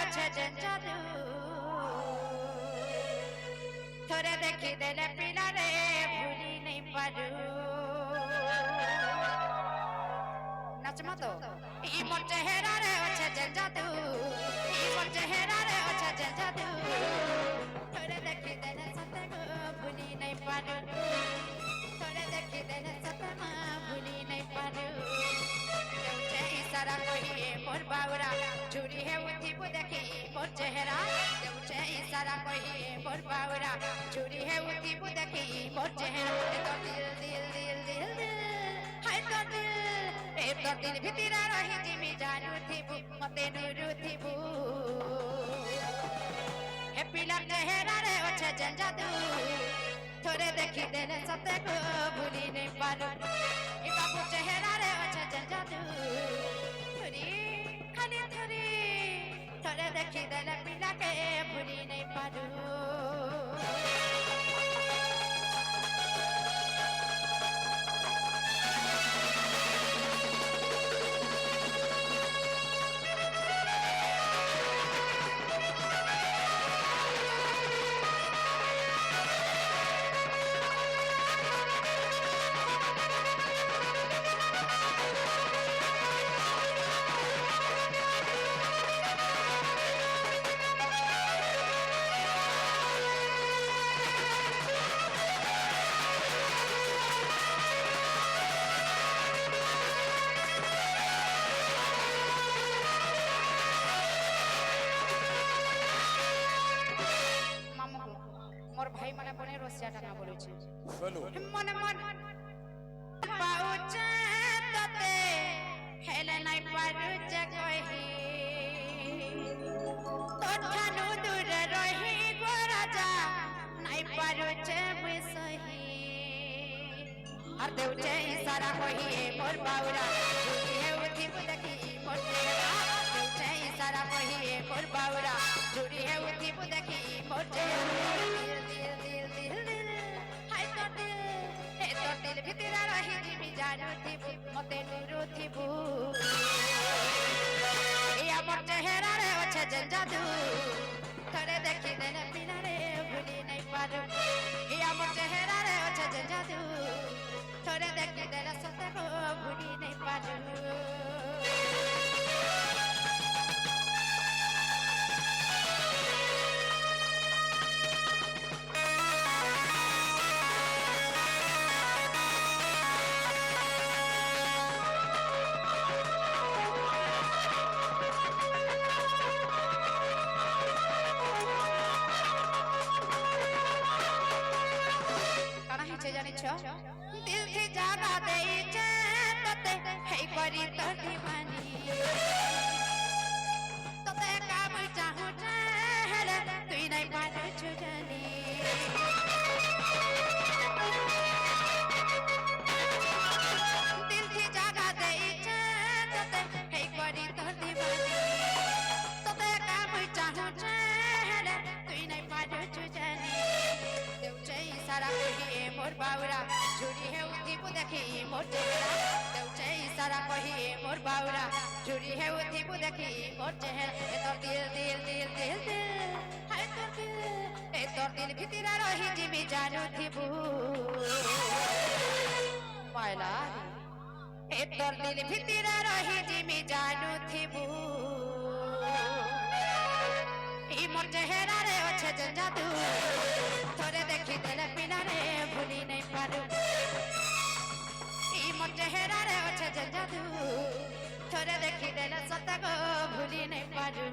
अच्छे जन जादू थोड़े देखी देले पिला रे भूली नहीं पारू नाच मतो ई मोर चेहरा रे अच्छे जन जादू ई मोर चेहरा रे अच्छे जन जादू थोड़े देखी देले सते को भूली नहीं पारू थोड़े देखी देले सते मां भूली नहीं पारू देउचे इशारा कहिए मोर बावरा चूरी है उठी बु देखी मोर चेहरा देउचे इशारा कहिए मोर बावरा चूरी है उठी बु देखी मोर चेहरा तो दिल दिल दिल दिल दिल हाय तो दिल ए तो दिल भितरा रही जिमी जानू थीबु मते नुरु थीबु हे पिला चेहरा रे अच्छे जन जादू थोड़े देखी देने सते को भूली नहीं पारू ई बाबू चेहरा रे अच्छे जन जादू थोड़ी खाली थोड़ी थोड़े देखी देने पिला के भूली नहीं पारू मन मन पाउचे तते हेले नाइ पारुचे कहि तोठानु दूर रही गो राजा नाइ पारुचे बिसही हर देउचे इशारा कहिए मोर बाउरा चूरी है उठी बुदकी मोर चेहरा देउचे इशारा कहिए मोर बाउरा चूरी है उठी बुदकी मोर चेहरा दिल दिल दिल दिल दिल भितरा रही जिमी जानू थीबु मते नुरु थीबु या मोर चेहरा रे अच्छे जन जादू थोड़े देखी देने पिला रे भूली नहीं पारू या मोर चेहरा रे अच्छे जन जादू थोड़े देखी देने सते को भूली नहीं पारू दिल थी जागा देइचे तते हे करी तो दीवानी तते काम चाहू हेले तुई नहीं पारू छुजानी दिल थी जागा देइचे तते हे करी तो दीवानी तते काम चाहू हेले तुई नहीं पारू छुजानी देउचे इशारा कहिए मोर बाउरा चूरी है उठी बु देखी मोर चेहरा देउचे इशारा कहिए मोर बाउरा चूरी है उठी बु देखी मोर चेहरा ए तोर दिल दिल दिल दिल दिल हाय तोर दिल ए तोर दिल भितरा रही जिमी जानू थीबु पायला ए तोर दिल भितरा रही जिमी जानू थीबु ई मोर चेहरा रे अच्छे जन जादू थोड़े देखी देले पिला रे भूली नहीं पारू ई मोर चेहरा रे अच्छे जन जादू थोड़े देखी देले सते को भूली नहीं पारू